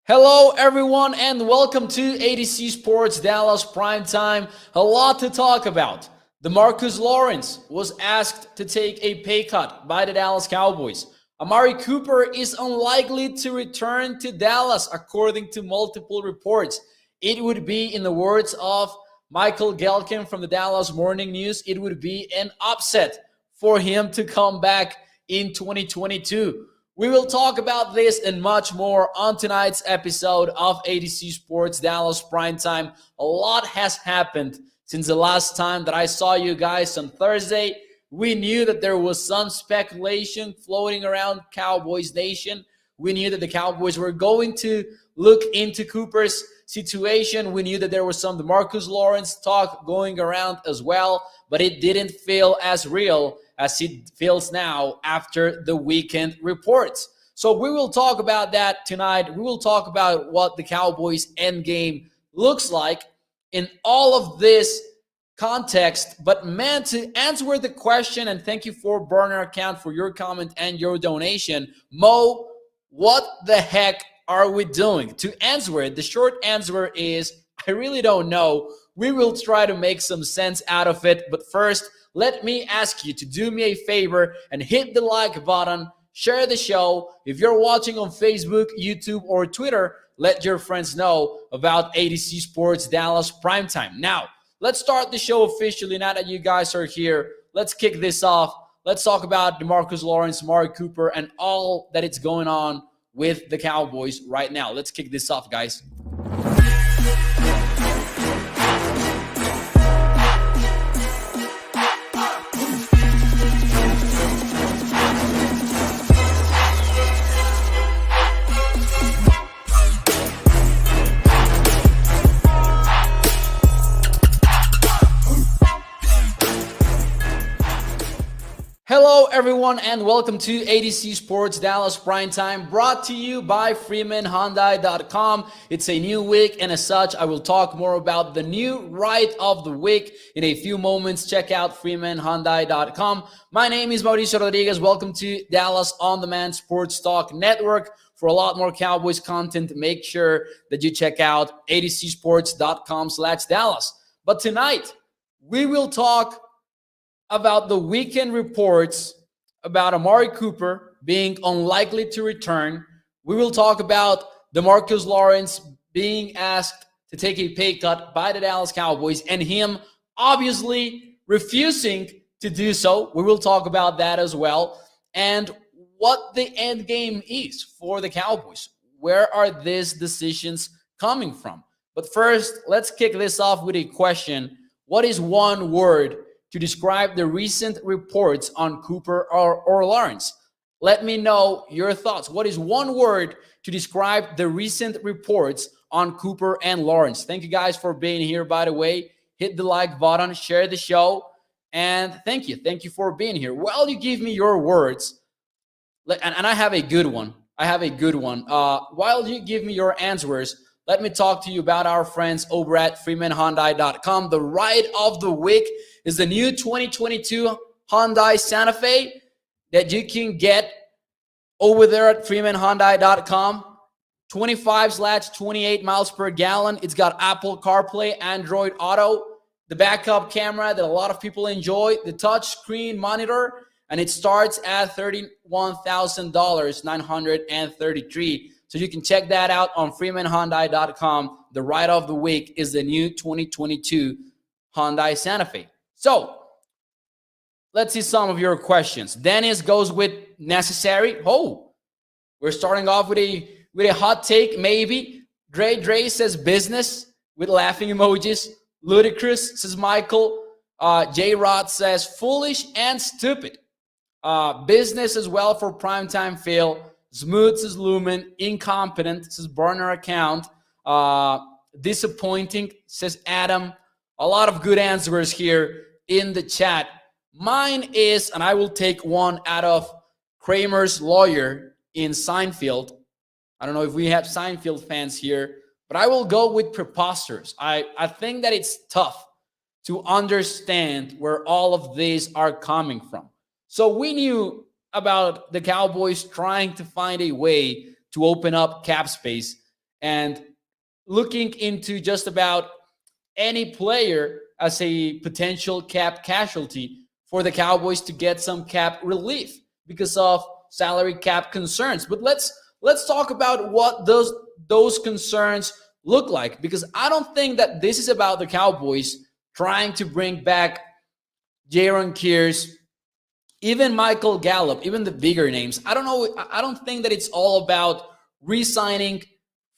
Hello, everyone, and welcome to ADC Sports Dallas Primetime. A lot to talk about. DeMarcus Lawrence was asked to take a pay cut by the Dallas Cowboys. Amari Cooper is unlikely to return to Dallas, according to multiple reports. It would be, in the words of Michael Gelkin from the Dallas Morning News, it would be an upset for him to come back in 2022. We will talk about this and much more on tonight's episode of ADC Sports Dallas Primetime. A lot has happened since the last time that I saw you guys on Thursday. We knew that there was some speculation floating around Cowboys Nation. We knew that the Cowboys were going to look into Cooper's situation. We knew that there was some DeMarcus Lawrence talk going around as well, but it didn't feel as real as it feels now after the weekend reports. So we will talk about that tonight. We will talk about what the Cowboys endgame looks like in all of this context. But man, to answer the question, and thank you for Burner Account for your comment and your donation. Mo, what the heck are we doing? To answer it, the short answer is I really don't know. We will try to make some sense out of it. But first, let me ask you to do me a favor and hit the like button, share the show. If you're watching on Facebook, YouTube, or Twitter, let your friends know about ADC Sports Dallas Primetime. Now, let's start the show officially now that you guys are here. Let's kick this off. Let's talk about DeMarcus Lawrence, Amari Cooper, and all that is going on with the Cowboys right now. Let's kick this off, guys. Hello, everyone, and welcome to ADC Sports Dallas Primetime, brought to you by FreemanHyundai.com. It's a new week, and as such, I will talk more about the new ride of the week in a few moments. Check out FreemanHyundai.com. My name is Mauricio Rodríguez. Welcome to Dallas On Demand Sports Talk Network. For a lot more Cowboys content, make sure that you check out adcsports.com/Dallas. But tonight, we will talk about the weekend reports about Amari Cooper being unlikely to return. We will talk about DeMarcus Lawrence being asked to take a pay cut by the Dallas Cowboys and him obviously refusing to do so. We will talk about that as well. And what the end game is for the Cowboys. Where are these decisions coming from? But first, let's kick this off with a question. What is one word to describe the recent reports on Cooper or Lawrence? Let me know your thoughts. What is one word to describe the recent reports on Cooper and Lawrence? Thank you guys for being here, by the way. Hit the like button, share the show, and thank you. Thank you for being here. While you give me your words, and I have a good one. While you give me your answers, let me talk to you about our friends over at FreemanHyundai.com. The ride of the week is the new 2022 Hyundai Santa Fe that you can get over there at FreemanHyundai.com. 25/28 miles per gallon. It's got Apple CarPlay, Android Auto, the backup camera that a lot of people enjoy, the touch screen monitor, and it starts at $31,933. So you can check that out on FreemanHyundai.com. The ride of the week is the new 2022 Hyundai Santa Fe. So let's see some of your questions. Dennis goes with necessary. Oh, we're starting off with a hot take, maybe. Dre says business with laughing emojis. Ludicrous says Michael. J-Rod says foolish and stupid. Business as well for Primetime Phil. Smooth says Lumen. Incompetent says Burner Account. Disappointing says Adam. A lot of good answers here in the chat. Mine is, and I will take one out of Kramer's lawyer in Seinfeld. I don't know if we have Seinfeld fans here, but I will go with preposterous. I think that it's tough to understand where all of these are coming from. So we knew about the Cowboys trying to find a way to open up cap space. and looking into just about any player as a potential cap casualty for the Cowboys to get some cap relief because of salary cap concerns. But let's talk about what those concerns look like, because I don't think that this is about the Cowboys trying to bring back Jaron Kears, even Michael Gallup, even the bigger names. I don't know. I don't think that it's all about re-signing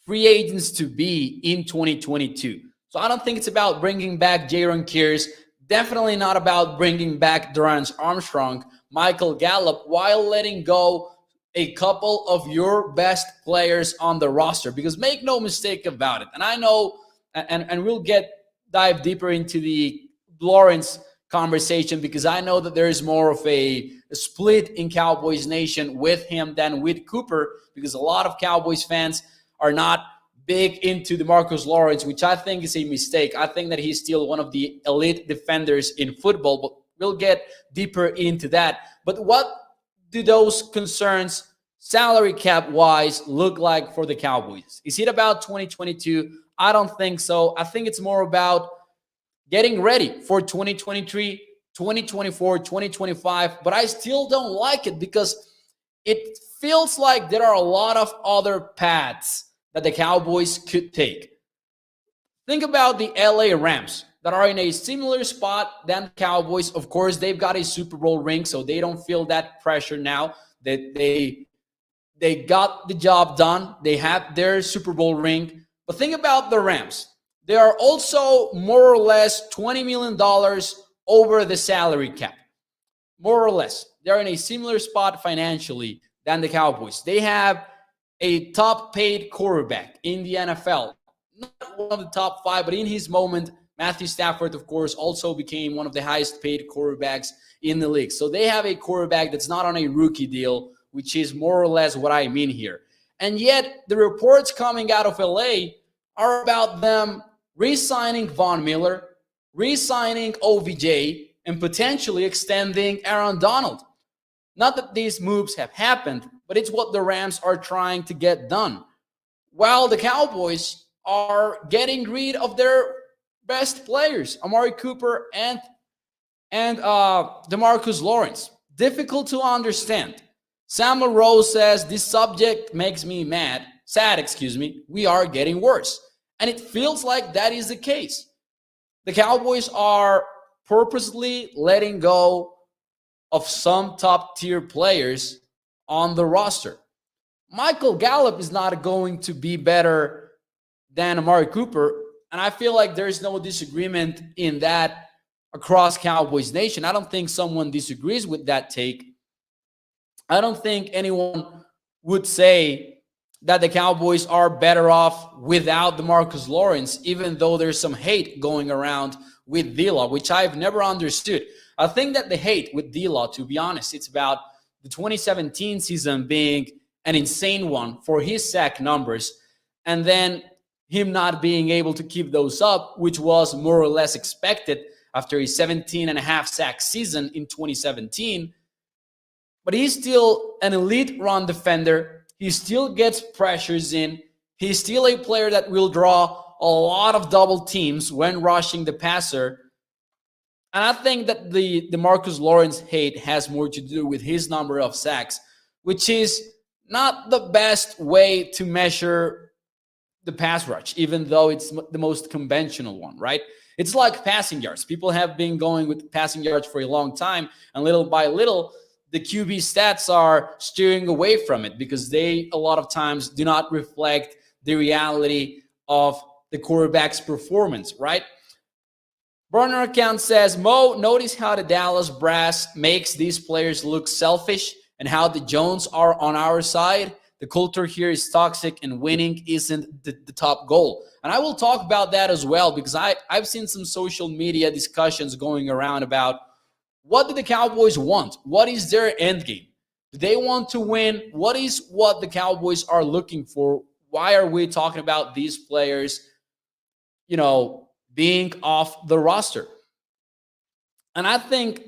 free agents to be in 2022. So I don't think it's about bringing back Jaron Kears. Definitely not about bringing back Dorrance Armstrong, Michael Gallup, while letting go a couple of your best players on the roster. Because make no mistake about it, and I know, and we'll dive deeper into the Lawrence conversation, because I know that there is more of a split in Cowboys Nation with him than with Cooper, because a lot of Cowboys fans are not big into DeMarcus Lawrence, which I think is a mistake. I think that he's still one of the elite defenders in football, but we'll get deeper into that. But what do those concerns, salary cap wise, look like for the Cowboys? Is it about 2022? I don't think so. I think it's more about getting ready for 2023, 2024, 2025. But I still don't like it, because it feels like there are a lot of other paths that the Cowboys could take. Think about the LA Rams that are in a similar spot than the Cowboys. Of course, they've got a Super Bowl ring, so they don't feel that pressure now. That they got the job done. They have their Super Bowl ring. But think about the Rams. They are also more or less $20 million over the salary cap. More or less. They're in a similar spot financially than the Cowboys. They have a top paid quarterback in the NFL. Not one of the top five, but in his moment, Matthew Stafford, of course, also became one of the highest paid quarterbacks in the league. So they have a quarterback that's not on a rookie deal, which is more or less what I mean here. And yet, the reports coming out of LA are about them re-signing Von Miller, re-signing OBJ, and potentially extending Aaron Donald. Not that these moves have happened, but it's what the Rams are trying to get done. While the Cowboys are getting rid of their best players, Amari Cooper and DeMarcus Lawrence. Difficult to understand. Samuel Rose says, this subject makes me sad, we are getting worse. And it feels like that is the case. The Cowboys are purposely letting go of some top tier players on the roster. Michael Gallup is not going to be better than Amari Cooper, and I feel like there's no disagreement in that across Cowboys Nation. I don't think someone disagrees with that take. I don't think anyone would say that the Cowboys are better off without DeMarcus Lawrence, even though there's some hate going around with D-Law, which I've never understood. I think that the hate with D-Law, to be honest, it's about the 2017 season being an insane one for his sack numbers, and then him not being able to keep those up, which was more or less expected after a 17 and a half sack season in 2017. But he's still an elite run defender. He still gets pressures in. He's still a player that will draw a lot of double teams when rushing the passer. And I think that the DeMarcus Lawrence hate has more to do with his number of sacks, which is not the best way to measure the pass rush, even though it's the most conventional one, right? It's like passing yards. People have been going with passing yards for a long time, and little by little, the QB stats are steering away from it because they, a lot of times, do not reflect the reality of the quarterback's performance, right? Burner account says, Mo, notice how the Dallas brass makes these players look selfish and how the Jones are on our side. The culture here is toxic and winning isn't the top goal. And I will talk about that as well, because I've seen some social media discussions going around about what do the Cowboys want? What is their end game? Do they want to win? What the Cowboys are looking for? Why are we talking about these players, being off the roster? And I think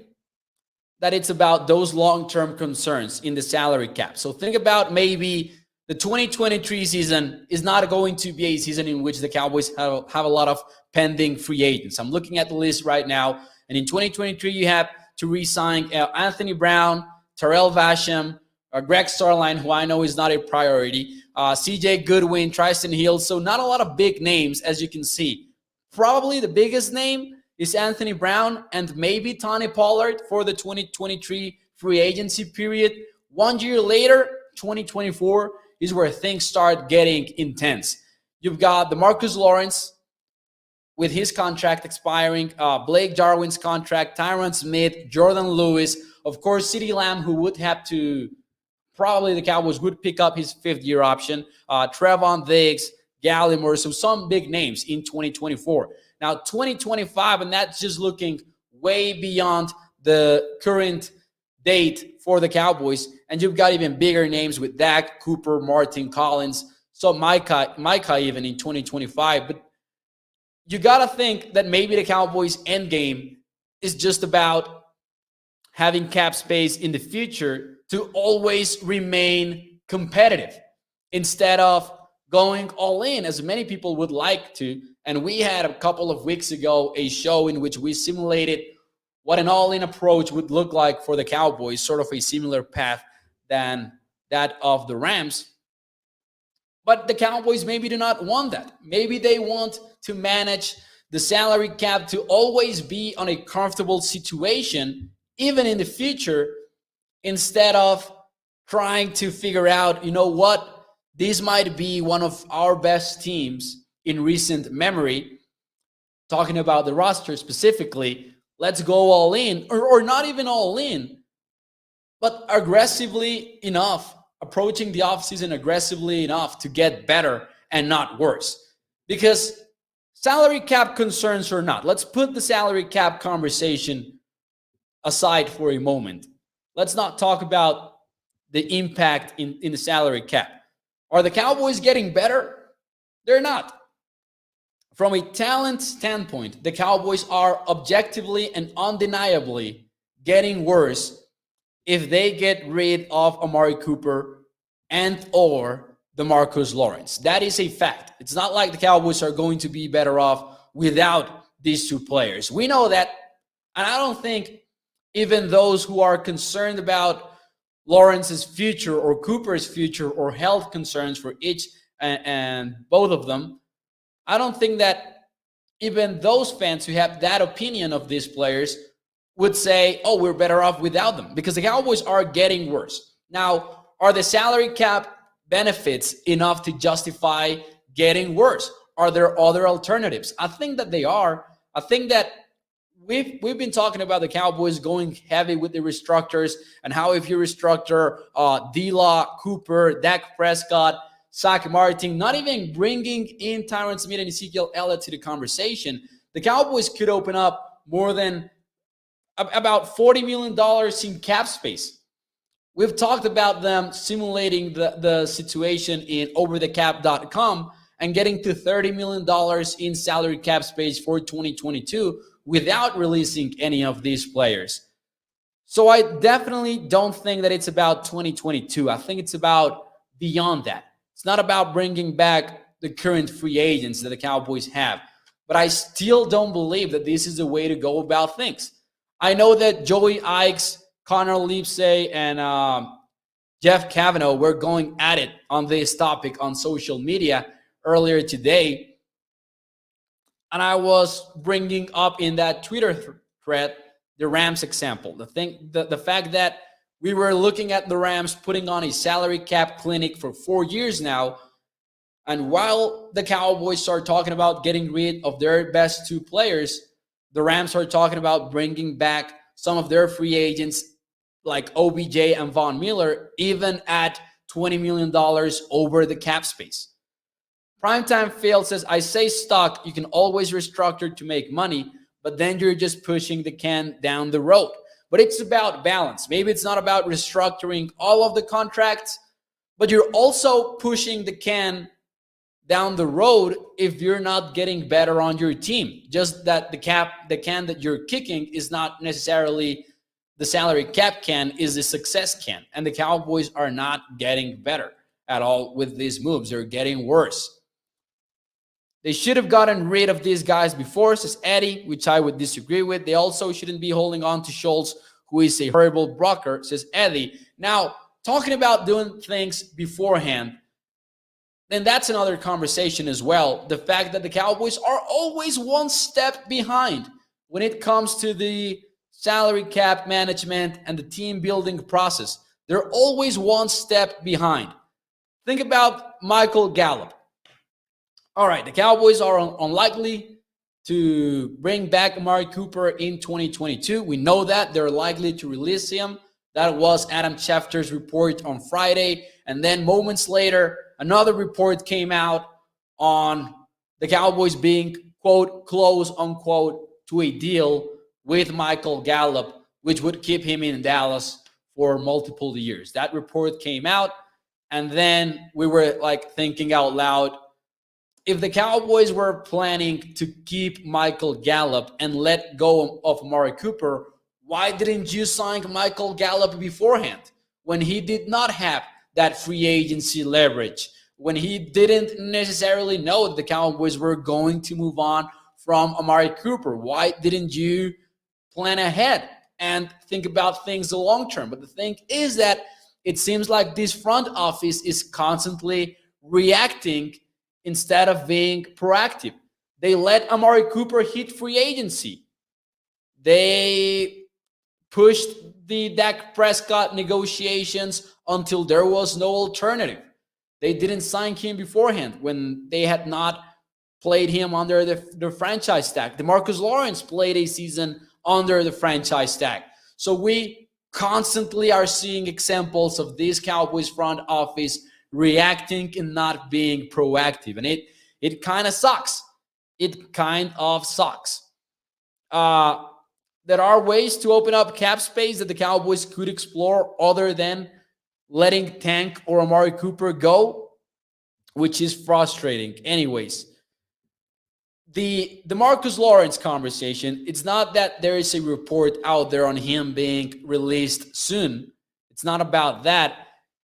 that it's about those long-term concerns in the salary cap. So think about maybe the 2023 season is not going to be a season in which the Cowboys have a lot of pending free agents. I'm looking at the list right now, and in 2023, you have to re-sign Anthony Brown, Terrell Basham, Greg Starline, who I know is not a priority, CJ Goodwin, Tristan Hill. So not a lot of big names, as you can see. Probably the biggest name is Anthony Brown and maybe Tony Pollard for the 2023 free agency period. 1 year later, 2024, is where things start getting intense. You've got DeMarcus Lawrence with his contract expiring, Blake Jarwin's contract, Tyron Smith, Jordan Lewis, of course, CeeDee Lamb, who would have to, probably the Cowboys would pick up his fifth-year option, Trevon Diggs, Gallimore, so some big names in 2024. Now, 2025, and that's just looking way beyond the current date for the Cowboys, and you've got even bigger names with Dak, Cooper, Martin, Collins, so Micah even in 2025. But you got to think that maybe the Cowboys' endgame is just about having cap space in the future to always remain competitive instead of going all in, as many people would like to. And we had a couple of weeks ago a show in which we simulated what an all-in approach would look like for the Cowboys, sort of a similar path than that of the Rams. But the Cowboys maybe do not want that. Maybe they want to manage the salary cap to always be on a comfortable situation, even in the future, instead of trying to figure out, you know what, this might be one of our best teams in recent memory. Talking about the roster specifically, let's go all in, or not even all in, but aggressively enough, approaching the offseason aggressively enough to get better and not worse. Because salary cap concerns or not, let's put the salary cap conversation aside for a moment. Let's not talk about the impact in the salary cap. Are the Cowboys getting better? They're not. From a talent standpoint, the Cowboys are objectively and undeniably getting worse if they get rid of Amari Cooper and or DeMarcus Lawrence. That is a fact. It's not like the Cowboys are going to be better off without these two players. We know that, and I don't think even those who are concerned about Lawrence's future or Cooper's future or health concerns for each and both of them, I don't think that even those fans who have that opinion of these players would say, oh, we're better off without them, because the Cowboys are getting worse. Now, are the salary cap benefits enough to justify getting worse? Are there other alternatives? I think that they are. I think that we've been talking about the Cowboys going heavy with the restructures and how if you restructure D-Law, Cooper, Dak Prescott, Zach Martin, not even bringing in Tyron Smith and Ezekiel Elliott to the conversation, the Cowboys could open up more than about $40 million in cap space. We've talked about them simulating the situation in overthecap.com and getting to $30 million in salary cap space for 2022 without releasing any of these players. So I definitely don't think that it's about 2022. I think it's about beyond that. It's not about bringing back the current free agents that the Cowboys have. But I still don't believe that this is the way to go about things. I know that Joey Ikes, Connor Lipsey, and Jeff Kavanaugh were going at it on this topic on social media earlier today. And I was bringing up in that Twitter thread the Rams example. The fact that we were looking at the Rams putting on a salary cap clinic for 4 years now. And while the Cowboys are talking about getting rid of their best two players, the Rams are talking about bringing back some of their free agents like OBJ and Von Miller, even at $20 million over the cap space. Primetime Failed says, I say stock, you can always restructure to make money, but then you're just pushing the can down the road. But it's about balance. Maybe it's not about restructuring all of the contracts, but you're also pushing the can down the road if you're not getting better on your team. Just that the can that you're kicking is not necessarily the salary cap can, is the success can. And the Cowboys are not getting better. at all with these moves. They're getting worse. They should have gotten rid of these guys before, says Eddie, which I would disagree with. They also shouldn't be holding on to Schultz, who is a horrible blocker, says Eddie. Now, talking about doing things beforehand, then that's another conversation as well. The fact that the Cowboys are always one step behind when it comes to the salary cap management and the team building process. They're always one step behind. Think about Michael Gallup. All right, the Cowboys are unlikely to bring back Amari Cooper in 2022. We know that. They're likely to release him. That was Adam Schefter's report on Friday. And then moments later, another report came out on the Cowboys being, quote, close, unquote, to a deal with Michael Gallup, which would keep him in Dallas for multiple years. That report came out, and then we were like thinking out loud, if the Cowboys were planning to keep Michael Gallup and let go of Amari Cooper, why didn't you sign Michael Gallup beforehand when he did not have that free agency leverage, when he didn't necessarily know that the Cowboys were going to move on from Amari Cooper? Why didn't you plan ahead and think about things the long term? But the thing is that it seems like this front office is constantly reacting instead of being proactive. They let Amari Cooper hit free agency. They pushed the Dak Prescott negotiations until there was no alternative. They didn't sign him beforehand when they had not played him under the franchise tag. DeMarcus Lawrence played a season under the franchise tag. So we constantly are seeing examples of this Cowboys front office reacting and not being proactive. And it kind of sucks. It kind of sucks. There are ways to open up cap space that the Cowboys could explore other than letting Tank or Amari Cooper go, which is frustrating. Anyways, the Marcus Lawrence conversation, it's not that there is a report out there on him being released soon. It's not about that.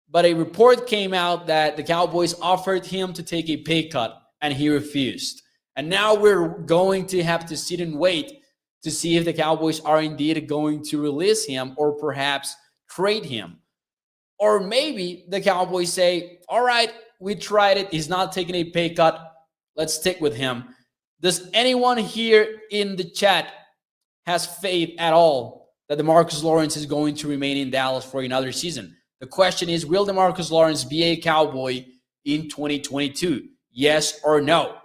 But a report came out that the Cowboys offered him to take a pay cut, and he refused. And now we're going to have to sit and wait to see if the Cowboys are indeed going to release him or perhaps trade him. Or maybe the Cowboys say, all right, we tried it. He's not taking a pay cut. Let's stick with him. Does anyone here in the chat has faith at all that DeMarcus Lawrence is going to remain in Dallas for another season? The question is, will DeMarcus Lawrence be a Cowboy in 2022? Yes or no?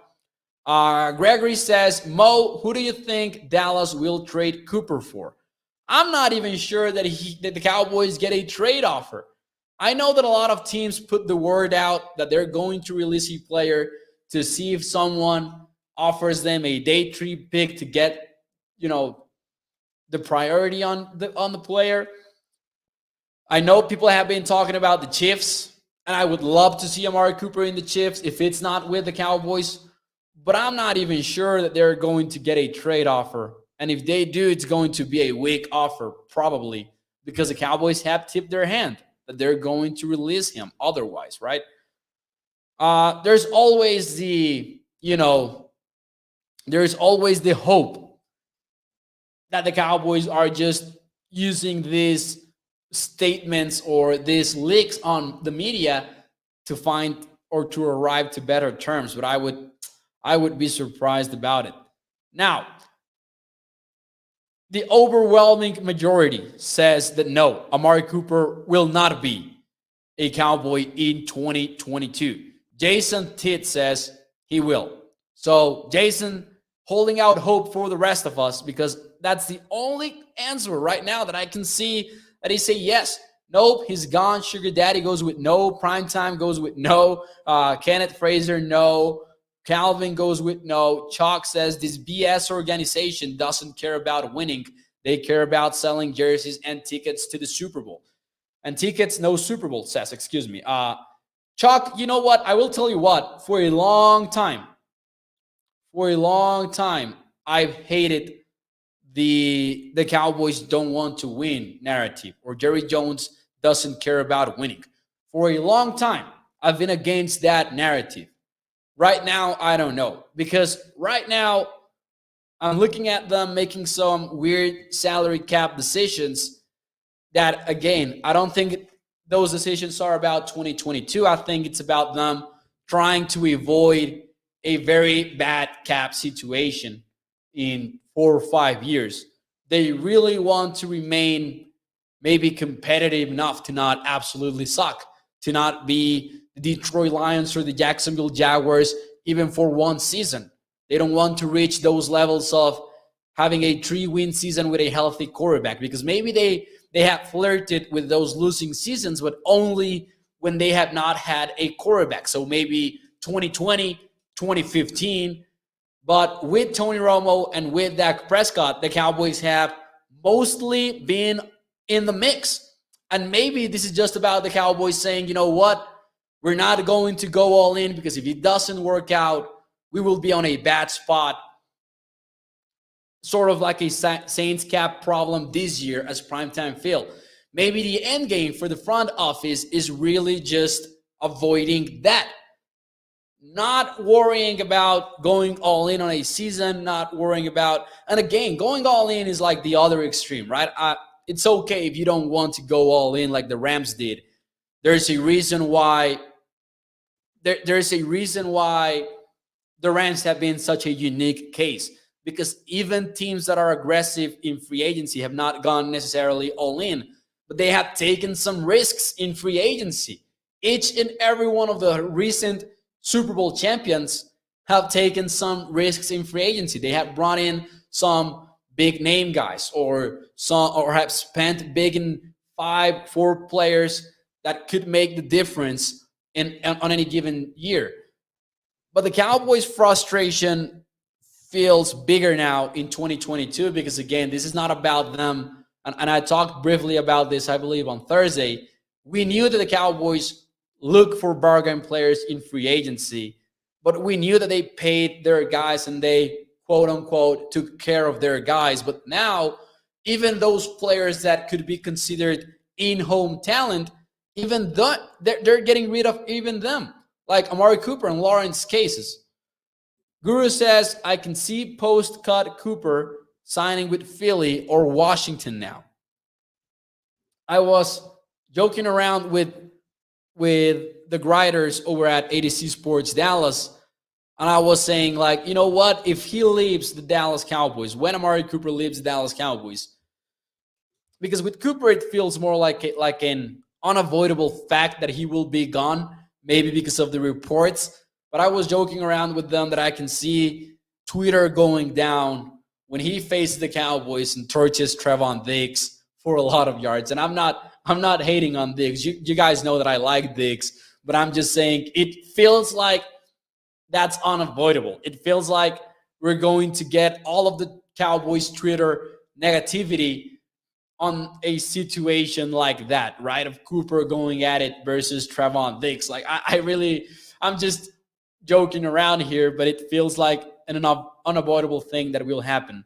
Gregory says, Mo, who do you think Dallas will trade Cooper for? I'm not even sure that the Cowboys get a trade offer. I know that a lot of teams put the word out that they're going to release a player to see if someone offers them a day 3 pick to get, the priority on the player. I know people have been talking about the Chiefs, and I would love to see Amari Cooper in the Chiefs if it's not with the Cowboys. But I'm not even sure that they're going to get a trade offer. And if they do, it's going to be a weak offer, probably, because the Cowboys have tipped their hand that they're going to release him otherwise, right? There's always there's always the hope that the Cowboys are just using these statements or these leaks on the media to find or to arrive to better terms. But I would be surprised about it. Now, the overwhelming majority says that no, Amari Cooper will not be a Cowboy in 2022. Jason Titt says he will. So Jason holding out hope for the rest of us, because that's the only answer right now that I can see that he say yes. Nope, he's gone. Sugar Daddy goes with no. Primetime goes with no. Kenneth Fraser, no. Calvin goes with no. Chalk says this BS organization doesn't care about winning. They care about selling jerseys and tickets to the Super Bowl. And tickets, no Super Bowl, says, excuse me. Chalk, you know what? I will tell you what. For a long time, I've hated the Cowboys don't want to win narrative, or Jerry Jones doesn't care about winning. For a long time, I've been against that narrative. Right now, I don't know. Because right now, I'm looking at them making some weird salary cap decisions that, again, I don't think those decisions are about 2022. I think it's about them trying to avoid a very bad cap situation in 4 or 5 years. They really want to remain maybe competitive enough to not absolutely suck, to not be the Detroit Lions or the Jacksonville Jaguars even for one season. They don't want to reach those levels of having a 3-win season with a healthy quarterback, because maybe they have flirted with those losing seasons, but only when they have not had a quarterback. So maybe 2020, 2015. But with Tony Romo and with Dak Prescott, the Cowboys have mostly been in the mix. And maybe this is just about the Cowboys saying, you know what, we're not going to go all in, because if it doesn't work out, we will be on a bad spot. Sort of like a Saints cap problem this year as Primetime failed. Maybe the end game for the front office is really just avoiding that. Not worrying about going all in on a season, not worrying about, and again, going all in is like the other extreme, right? It's okay if you don't want to go all in like the Rams did. There's a reason why there's a reason why the Rams have been such a unique case, because even teams that are aggressive in free agency have not gone necessarily all in, but they have taken some risks in free agency. Each and every one of the recent Super Bowl champions have taken some risks in free agency. They have brought in some big name guys, or have spent big in 4 players that could make the difference on any given year. But the Cowboys' frustration feels bigger now in 2022, because again, this is not about them. And I talked briefly about this, I believe, on Thursday. We knew that the Cowboys look for bargain players in free agency, but we knew that they paid their guys and they, quote unquote, took care of their guys. But now, even those players that could be considered in-home talent, even though they're getting rid of even them, like Amari Cooper and Lawrence Cases. Guru says, I can see post-cut Cooper signing with Philly or Washington now. I was joking around with the writers over at ADC Sports Dallas, and I was saying, like, you know what? If he leaves the Dallas Cowboys, when Amari Cooper leaves the Dallas Cowboys, because with Cooper it feels more like an unavoidable fact that he will be gone, maybe because of the reports. But I was joking around with them that I can see Twitter going down when he faces the Cowboys and torches Trevon Diggs for a lot of yards. And I'm not hating on Diggs. You guys know that I like Diggs, but I'm just saying it feels like that's unavoidable. It feels like we're going to get all of the Cowboys Twitter negativity on a situation like that, right? Of Cooper going at it versus Trevon Diggs. Like, I'm just joking around here, but it feels like an unavoidable thing that will happen.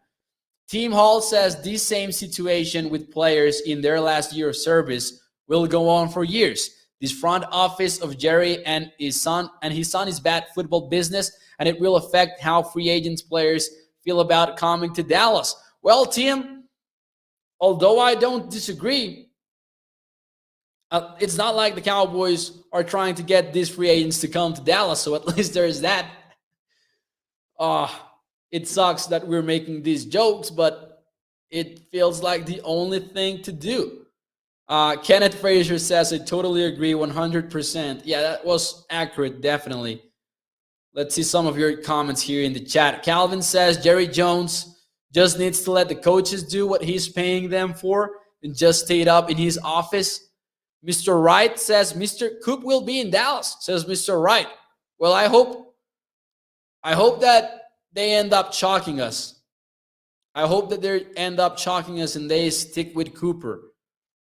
Team Hall says this same situation with players in their last year of service will go on for years. This front office of Jerry and his son is bad football business, and it will affect how free agents players feel about coming to Dallas. Well, Tim, although I don't disagree, it's not like the Cowboys are trying to get these free agents to come to Dallas, so at least there's that. It sucks that we're making these jokes, but it feels like the only thing to do. Kenneth Frazier says, I totally agree, 100%. Yeah, that was accurate, definitely. Let's see some of your comments here in the chat. Calvin says, Jerry Jones just needs to let the coaches do what he's paying them for and just stay up in his office. Mr. Wright says, Mr. Coop will be in Dallas, says Mr. Wright. Well, I hope that they end up chalking us. I hope that they end up chalking us and they stick with Cooper.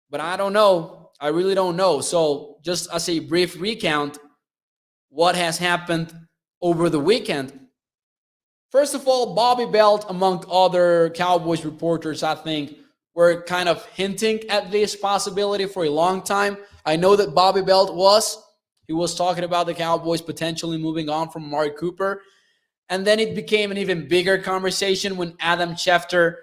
But I don't know. I really don't know. So just as a brief recount, what has happened over the weekend. First of all, Bobby Belt, among other Cowboys reporters, I think, were kind of hinting at this possibility for a long time. I know that Bobby Belt was, He was talking about the Cowboys potentially moving on from Amari Cooper. And then it became an even bigger conversation when Adam Schefter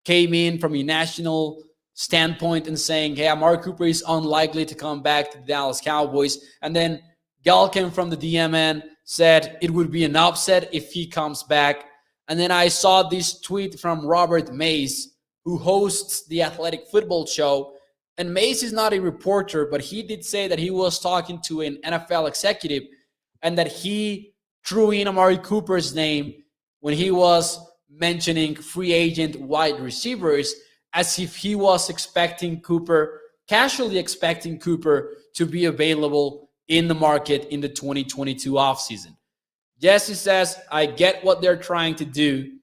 came in from a national standpoint and saying, hey, Amari Cooper is unlikely to come back to the Dallas Cowboys. And then Galkin from the DMN said it would be an upset if he comes back. And then I saw this tweet from Robert Mays, who hosts the Athletic Football Show. And Mays is not a reporter, but he did say that he was talking to an NFL executive and that he threw in Amari Cooper's name when he was mentioning free agent wide receivers, as if he was expecting Cooper, casually expecting Cooper to be available in the market in the 2022 offseason. Jesse says, I get what they're trying to do,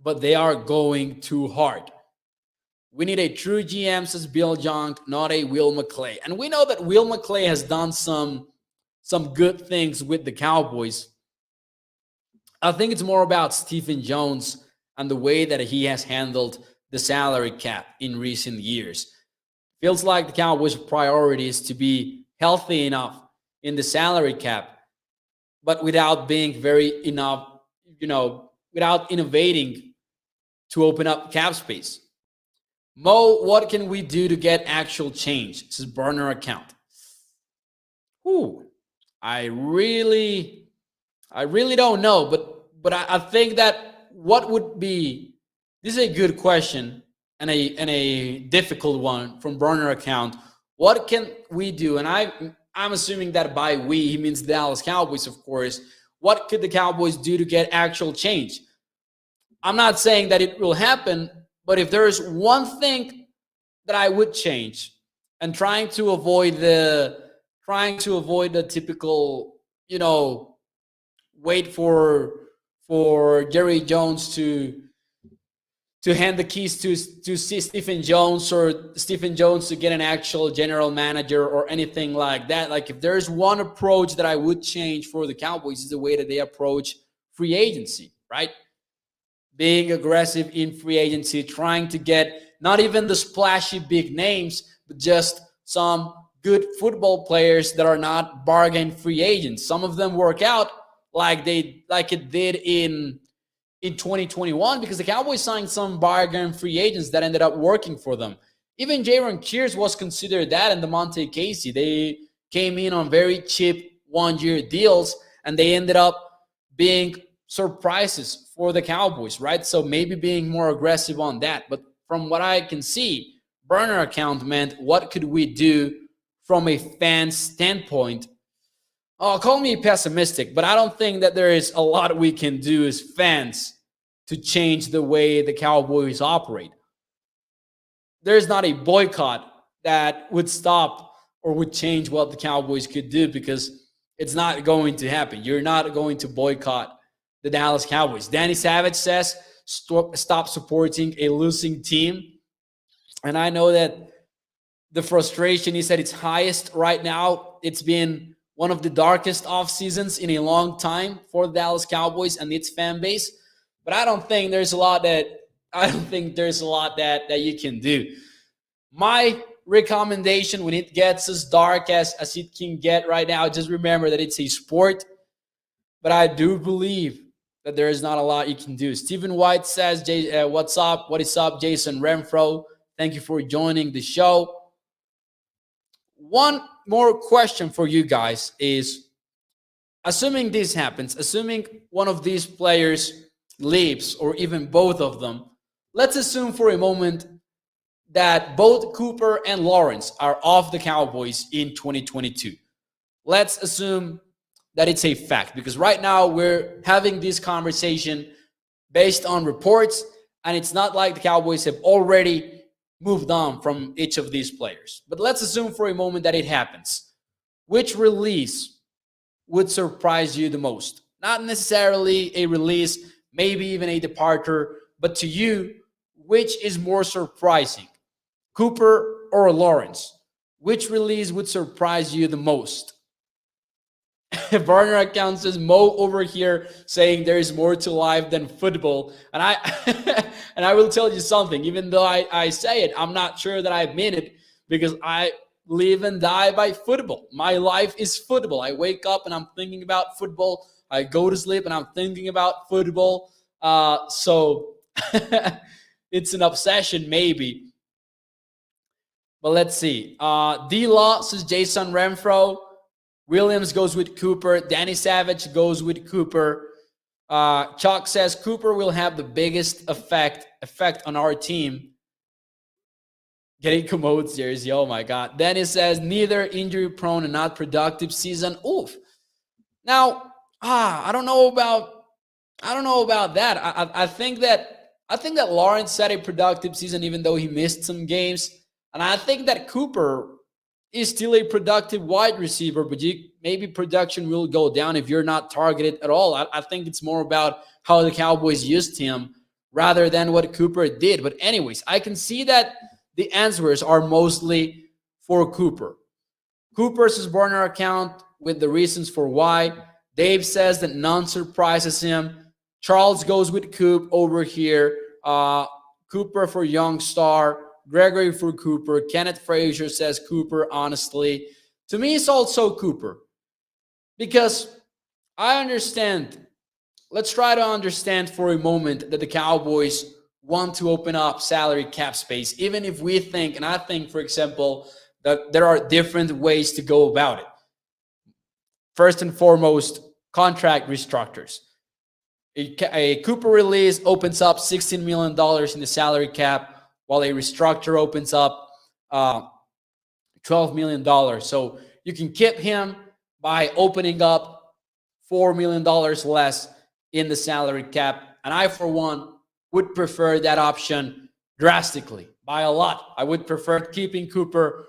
but they are going too hard. We need a true GM, says Bill Young, not a Will McClay. And we know that Will McClay has done some good things with the Cowboys. I think it's more about Stephen Jones and the way that he has handled the salary cap in recent years. Feels like the Cowboys' priority is to be healthy enough in the salary cap, but without being very enough, without innovating to open up cap space. Mo, what can we do to get actual change? This is burner account. I really don't know, but I think that what would be, this is a good question and a difficult one from burner account. What can we do? And I'm assuming that by we, he means the Dallas Cowboys, of course. What could the Cowboys do to get actual change? I'm not saying that it will happen, but if there is one thing that I would change, and trying to avoid the typical, wait for Jerry Jones to hand the keys to Stephen Jones, or Stephen Jones to get an actual general manager or anything like that. Like, if there's one approach that I would change for the Cowboys, is the way that they approach free agency, right? Being aggressive in free agency, trying to get not even the splashy big names, but just some good football players that are not bargain free agents. Some of them work out like it did in 2021, because the Cowboys signed some bargain free agents that ended up working for them. Even Jaron Kears was considered that, and DeMonte Casey. They came in on very cheap one-year deals, and they ended up being surprises for the Cowboys, right? So maybe being more aggressive on that. But from what I can see, burner account meant, what could we do from a fan standpoint? Oh, call me pessimistic, but I don't think that there is a lot we can do as fans to change the way the Cowboys operate. There's not a boycott that would stop or would change what the Cowboys could do, because it's not going to happen. You're not going to boycott the Dallas Cowboys. Danny Savage says, stop supporting a losing team. And I know that the frustration is at its highest right now. It's been one of the darkest off seasons in a long time for the Dallas Cowboys and its fan base. But I don't think there's a lot that you can do. My recommendation, when it gets as dark as it can get right now, just remember that it's a sport. But I do believe that there is not a lot you can do. Stephen White says, what's up? What is up, Jason Renfro? Thank you for joining the show. One more question for you guys is, assuming this happens, assuming one of these players leaves, or even both of them, let's assume for a moment that both Cooper and Lawrence are off the Cowboys in 2022. Let's assume that it's a fact, because right now we're having this conversation based on reports, and it's not like the Cowboys have already moved on from each of these players. But let's assume for a moment that it happens. Which release would surprise you the most? Not necessarily a release, maybe even a departure, but to you, which is more surprising, Cooper or Lawrence? Which release would surprise you the most? Burner account says, Mo over here saying there is more to life than football. And I will tell you something, even though I say it, I'm not sure that I mean it, because I live and die by football. My life is football. I wake up and I'm thinking about football. I go to sleep and I'm thinking about football. So it's an obsession, maybe. But let's see. D-Law says Jason Renfro. Williams goes with Cooper. Danny Savage goes with Cooper. Chuck says Cooper will have the biggest effect on our team. Getting commodes jersey. Oh my God. Dennis says neither injury prone and not productive season. Oof. Now, I don't know about that. I think that Lawrence had a productive season even though he missed some games. And I think that Cooper is still a productive wide receiver, but maybe production will go down if you're not targeted at all. I think it's more about how the Cowboys used him rather than what Cooper did. But anyways, I can see that the answers are mostly for Cooper. Cooper's burner account with the reasons for why. Dave says that none surprises him. Charles goes with Coop over here. Cooper for young star. Gregory for Cooper. Kenneth Frazier says Cooper, honestly. To me, it's also Cooper. Because I understand. Let's try to understand for a moment that the Cowboys want to open up salary cap space, even if we think, and I think, for example, that there are different ways to go about it. First and foremost, contract restructures. A Cooper release opens up $16 million in the salary cap, while a restructure opens up $12 million. So you can keep him by opening up $4 million less in the salary cap. And I, for one, would prefer that option drastically, by a lot. I would prefer keeping Cooper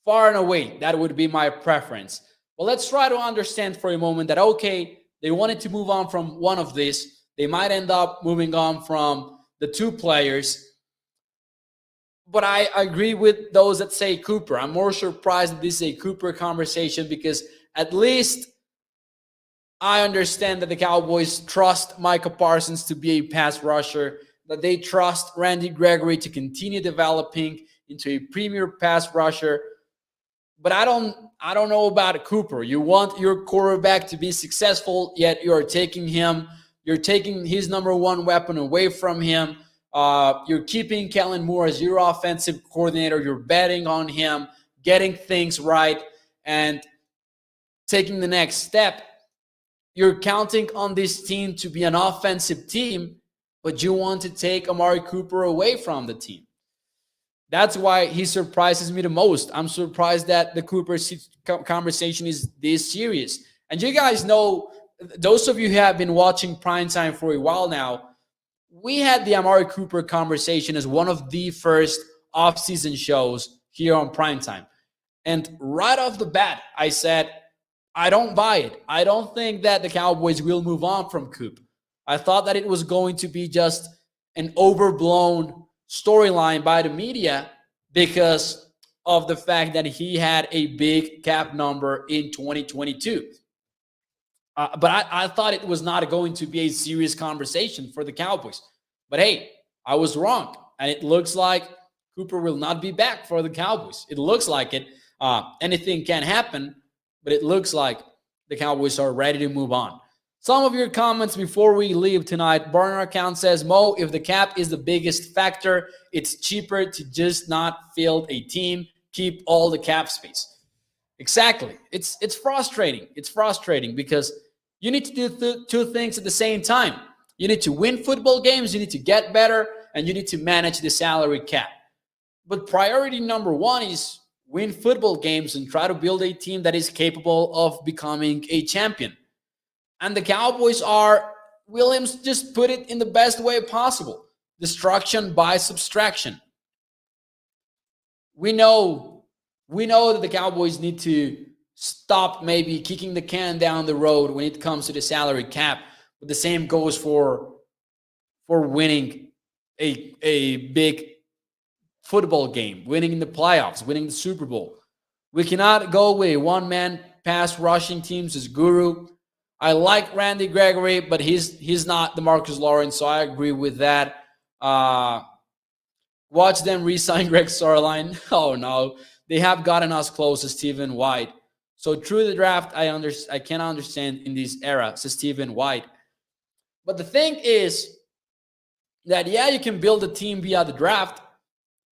far and away. That would be my preference. But let's try to understand for a moment that, okay, they wanted to move on from one of these. They might end up moving on from the two players. But I agree with those that say Cooper. I'm more surprised that this is a Cooper conversation because at least I understand that the Cowboys trust Micah Parsons to be a pass rusher, that they trust Randy Gregory to continue developing into a premier pass rusher. But I don't know about Cooper. You want your quarterback to be successful, yet you're taking his number one weapon away from him. You're keeping Kellen Moore as your offensive coordinator. You're betting on him, getting things right, and taking the next step. You're counting on this team to be an offensive team, but you want to take Amari Cooper away from the team. That's why he surprises me the most. I'm surprised that the Cooper conversation is this serious. And you guys know, those of you who have been watching Primetime for a while now, we had the Amari Cooper conversation as one of the first off-season shows here on Primetime. And right off the bat, I said, I don't buy it. I don't think that the Cowboys will move on from Coop. I thought that it was going to be just an overblown storyline by the media because of the fact that he had a big cap number in 2022. But I thought it was not going to be a serious conversation for the Cowboys. But hey, I was wrong. And it looks like Cooper will not be back for the Cowboys. It looks like it. Anything can happen, but it looks like the Cowboys are ready to move on. Some of your comments before we leave tonight. Burner account says, Mo, if the cap is the biggest factor, it's cheaper to just not field a team, keep all the cap space. Exactly. It's frustrating. It's frustrating because you need to do two things at the same time. You need to win football games, you need to get better, and you need to manage the salary cap. But priority number one is win football games and try to build a team that is capable of becoming a champion. And the Cowboys are, Williams just put it in the best way possible. Destruction by subtraction. We know that the Cowboys need to stop maybe kicking the can down the road when it comes to the salary cap. But the same goes for winning a big football game, winning the playoffs, winning the Super Bowl. We cannot go with a one-man pass rushing teams as guru. I like Randy Gregory, but he's not DeMarcus Lawrence, so I agree with that. Watch them re-sign Greg Sarline. Oh, no. they have gotten us close to Stephen White. So through the draft, I can understand in this era, says Stephen White. But the thing is that, yeah, you can build a team via the draft,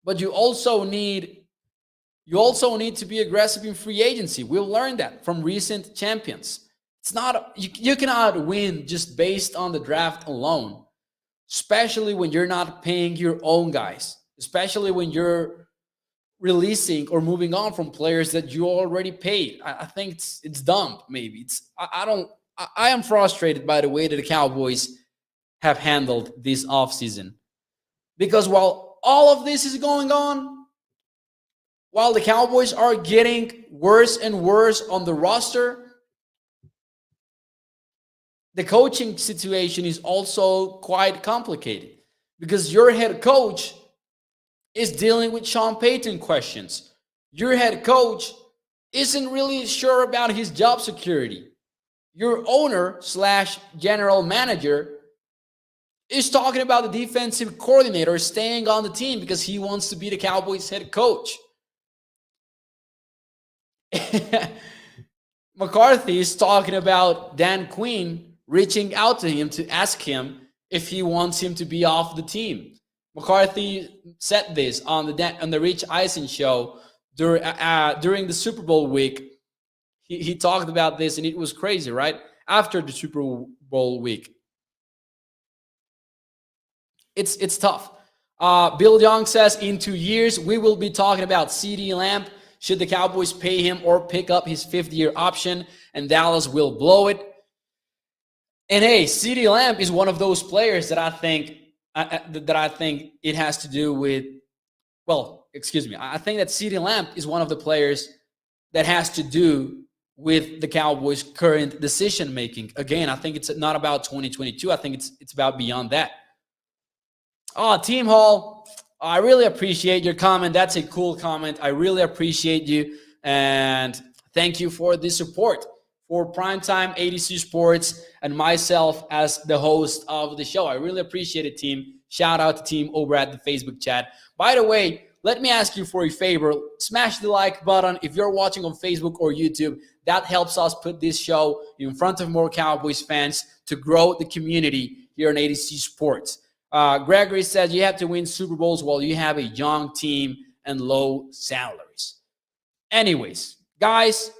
but you also need to be aggressive in free agency. We'll learn that from recent champions. It's not you cannot win just based on the draft alone, especially when you're not paying your own guys, especially when you're releasing or moving on from players that you already paid. I think it's dumb. Maybe I am frustrated by the way that the Cowboys have handled this offseason, because while all of this is going on, while the Cowboys are getting worse and worse on the roster, the coaching situation is also quite complicated, because your head coach is dealing with Sean Payton questions. Your head coach isn't really sure about his job security. Your owner slash general manager is talking about the defensive coordinator staying on the team because he wants to be the Cowboys head coach. McCarthy is talking about Dan Quinn reaching out to him to ask him if he wants him to be off the team. McCarthy said this on the Rich Eisen show during the Super Bowl week. He talked about this, and it was crazy, right? After the Super Bowl week. It's tough. Bill Young says, in 2 years, we will be talking about CeeDee Lamb. Should the Cowboys pay him or pick up his 5th-year option, and Dallas will blow it? And hey, CeeDee Lamb is one of those players that I think it has to do with, I think that CeeDee Lamb is one of the players that has to do with the Cowboys' current decision-making. Again, I think it's not about 2022. I think it's about beyond that. Team Hall, I really appreciate your comment. That's a cool comment. I really appreciate you. And thank you for the support for Primetime ADC Sports and myself as the host of the show. I really appreciate it, team. Shout out to team over at the Facebook chat. By the way, let me ask you for a favor. Smash the like button if you're watching on Facebook or YouTube. That helps us put this show in front of more Cowboys fans to grow the community here on ADC Sports. Gregory says you have to win Super Bowls while you have a young team and low salaries. Anyways, guys,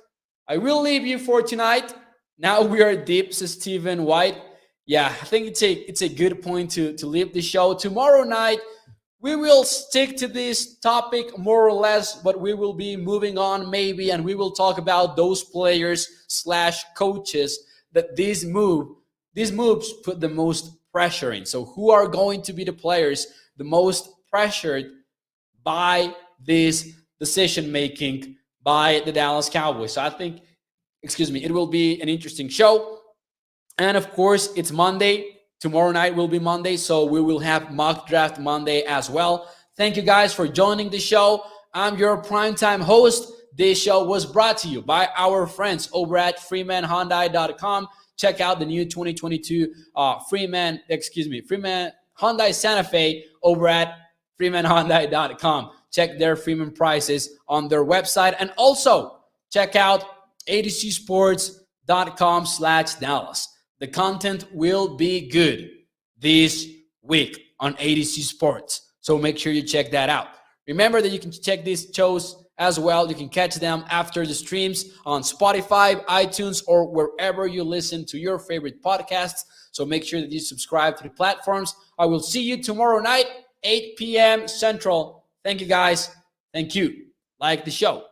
I will leave you for tonight. Now we are deep, says Stephen White. Yeah, I think it's a good point to leave the show. Tomorrow night, we will stick to this topic more or less, but we will be moving on maybe, and we will talk about those players / coaches that these moves put the most pressure in. So who are going to be the players the most pressured by this decision making by the Dallas Cowboys? So I think, it will be an interesting show. And of course, it's Monday. Tomorrow night will be Monday, so we will have Mock Draft Monday as well. Thank you guys for joining the show. I'm your primetime host. This show was brought to you by our friends over at freemanhyundai.com. Check out the new 2022 Freeman Hyundai Santa Fe over at freemanhyundai.com. Check their Freeman prices on their website. And also check out adcsports.com/Dallas. The content will be good this week on ADC Sports. So make sure you check that out. Remember that you can check these shows as well. You can catch them after the streams on Spotify, iTunes, or wherever you listen to your favorite podcasts. So make sure that you subscribe to the platforms. I will see you tomorrow night, 8 p.m. Central. Thank you, guys. Thank you. Like the show.